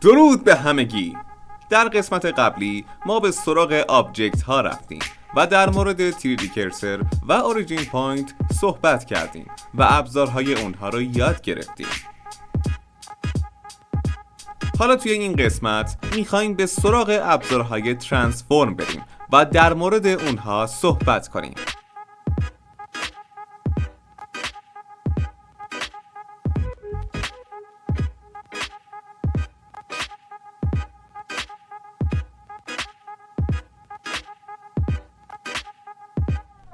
درود به همگی. در قسمت قبلی ما به سراغ آبجکت ها رفتیم و در مورد 3D کرسر و اوریجین پوینت صحبت کردیم و ابزارهای اونها رو یاد گرفتیم. حالا توی این قسمت میخوایم به سراغ ابزارهای ترانسفورم بریم و در مورد اونها صحبت کنیم.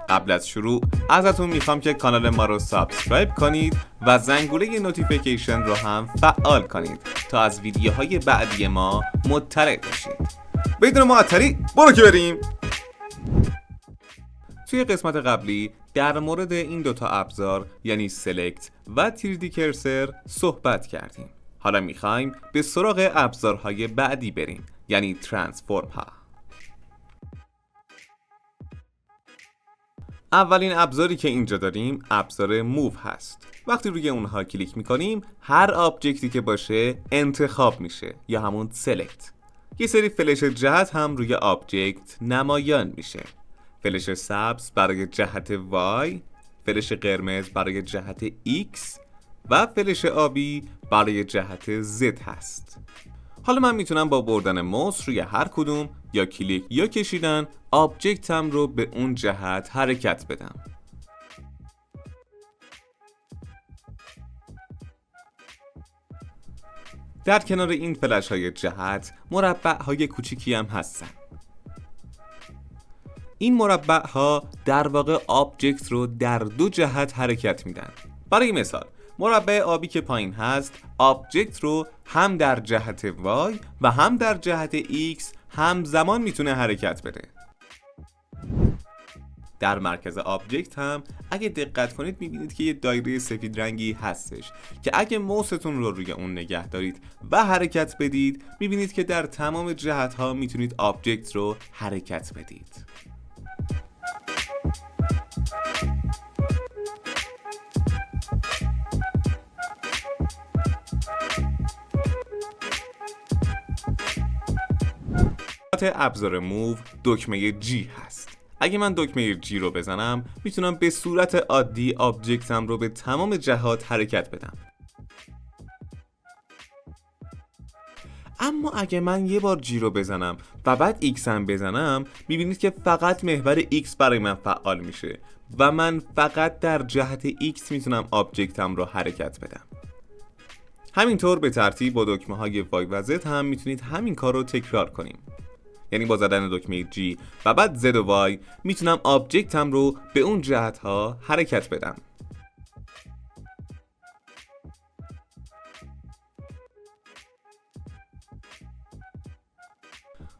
قبل از شروع ازتون میخوام که کانال ما رو سابسکرایب کنید و زنگوله نوتیفیکیشن رو هم فعال کنید تا از ویدیوهای بعدی ما مطلع بشید. بدون معطلی برو که بریم. توی قسمت قبلی در مورد این دوتا ابزار یعنی سلکت و 3D کرسر صحبت کردیم. حالا میخوایم به سراغ ابزارهای بعدی بریم یعنی ترانسفورم ها. اولین ابزاری که اینجا داریم ابزار موو هست. وقتی روی اونها کلیک میکنیم هر آبجکتی که باشه انتخاب میشه یا همون سلکت. یه سری فلش جهت هم روی آبجکت نمایان میشه. فلش سبز برای جهت Y، فلش قرمز برای جهت X و فلش آبی برای جهت Z هست. حالا من میتونم با بردن موس روی هر کدوم یا کلیک یا کشیدن آبجکتم رو به اون جهت حرکت بدم. در کنار این فلش های جهت مربع های کوچیکی هم هستن. این مربع ها در واقع آبجکت رو در دو جهت حرکت میدن. برای مثال مربع آبی که پایین هست آبجکت رو هم در جهت Y و هم در جهت X همزمان میتونه حرکت بده. در مرکز آبجکت هم اگه دقت کنید میبینید که یه دایره سفید رنگی هستش که اگه موستون رو روی اون نگه دارید و حرکت بدید میبینید که در تمام جهت ها میتونید آبجکت رو حرکت بدید. ابزار موو دکمه G هست. اگه من دکمه G رو بزنم میتونم به صورت عادی آبجکتم رو به تمام جهات حرکت بدم. اما اگه من یه بار G رو بزنم و بعد X هم بزنم میبینید که فقط محور X برای من فعال میشه و من فقط در جهت X میتونم آبجکتم رو حرکت بدم. همینطور به ترتیب با دکمه های Y و Z هم میتونید همین کار رو تکرار کنیم. یعنی با زدن دکمه G و بعد Z و Y میتونم آبجکتم رو به اون جهت ها حرکت بدم.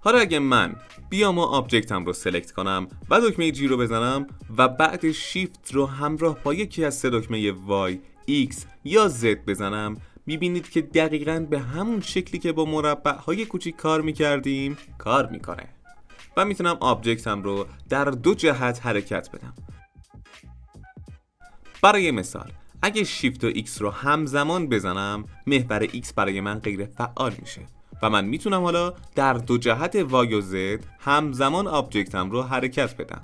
حالا اگه من بیام و آبجکتم رو سلکت کنم و دکمه G رو بزنم و بعد شیفت رو همراه با یکی از سه دکمه Y، X یا Z بزنم میبینید که دقیقاً به همون شکلی که با مربع‌های کوچیک کار میکردیم کار میکنه و میتونم آبجکتم رو در دو جهت حرکت بدم. برای مثال اگه شیفت و X رو همزمان بزنم محور X برای من غیر فعال میشه و من میتونم حالا در دو جهت Y و Z همزمان آبجکتم رو حرکت بدم.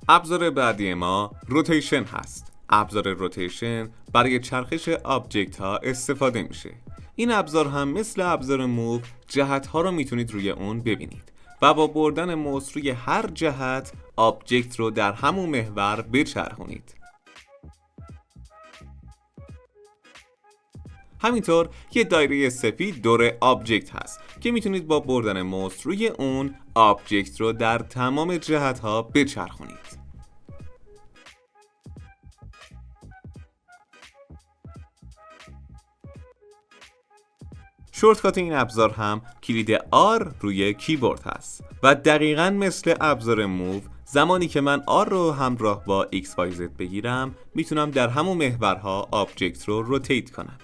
ابزار بعدی ما روتیشن هست. ابزار روتیشن برای چرخش آبجکت ها استفاده میشه. این ابزار هم مثل ابزار موو جهت ها رو میتونید روی اون ببینید و با بردن موس روی هر جهت آبجکت رو در همون محور بچرخونید. همینطور یه دایره سفید دور آبجکت هست که میتونید با بردن موس روی اون آبجکت رو در تمام جهت ها بچرخونید. شورتکات این ابزار هم کلید R روی کیبورد هست و دقیقاً مثل ابزار موو زمانی که من R رو همراه با XYZ بگیرم میتونم در همون محورها آبجکت رو روتیت کنم.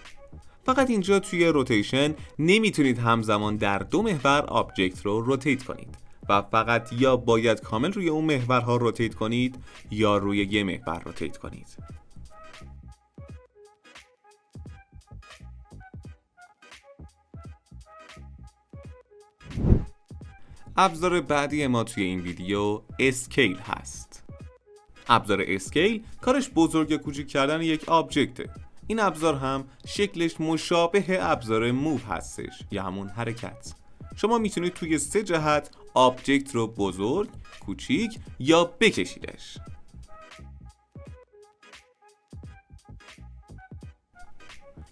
فقط اینجا توی روتیشن نمیتونید همزمان در دو محور آبجکت رو روتیت کنید و فقط یا باید کامل روی اون محورها روتیت کنید یا روی یه محور روتیت کنید. ابزار بعدی ما توی این ویدیو اسکیل هست. ابزار اسکیل کارش بزرگ یا کوچیک کردن یک آبجکته. این ابزار هم شکلش مشابه ابزار موو هستش یا همون حرکت. شما میتونید توی 3 جهت آبجکت رو بزرگ، کوچیک یا بکشیدش.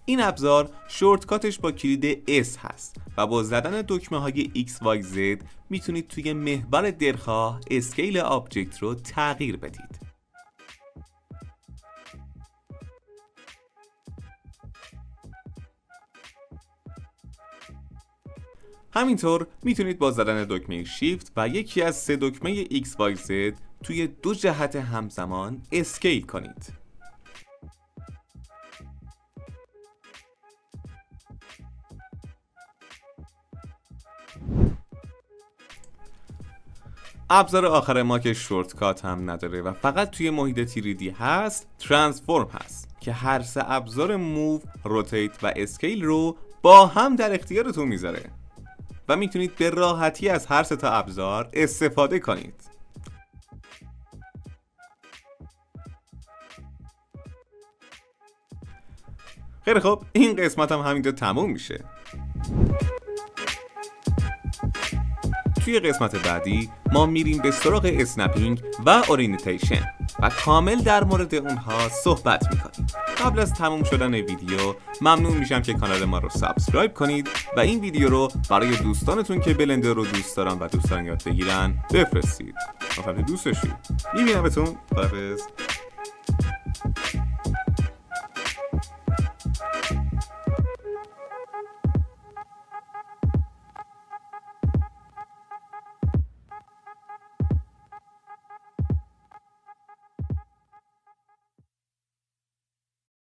این ابزار شورتکاتش با کلید S هست و با زدن دکمه های XYZ میتونید توی محور دلخواه اسکیل آبجکت رو تغییر بدید. همینطور میتونید با زدن دکمه شیفت و یکی از 3 دکمه XYZ توی 2 جهت همزمان اسکیل کنید. ابزار آخر ما که شورتکات هم نداره و فقط توی محیط تیریدی هست، ترانسفورم هست که هر 3 ابزار موو، روتیت و اسکیل رو با هم در اختیارتون میذاره و میتونید به راحتی از هر 3 تا ابزار استفاده کنید. خیلی خب، این قسمت هم همینجا تموم میشه. توی قسمت بعدی ما میریم به سراغ اسنپینگ و اورینتیشن و کامل در مورد اونها صحبت میکنیم. قبل از تموم شدن ویدیو ممنون میشم که کانال ما رو سابسکرایب کنید و این ویدیو رو برای دوستانتون که بلندر رو دوست دارن و دوست دارن یاد بگیرن بفرستید. تا دوست باشید. میبینمتون. خداحافظ.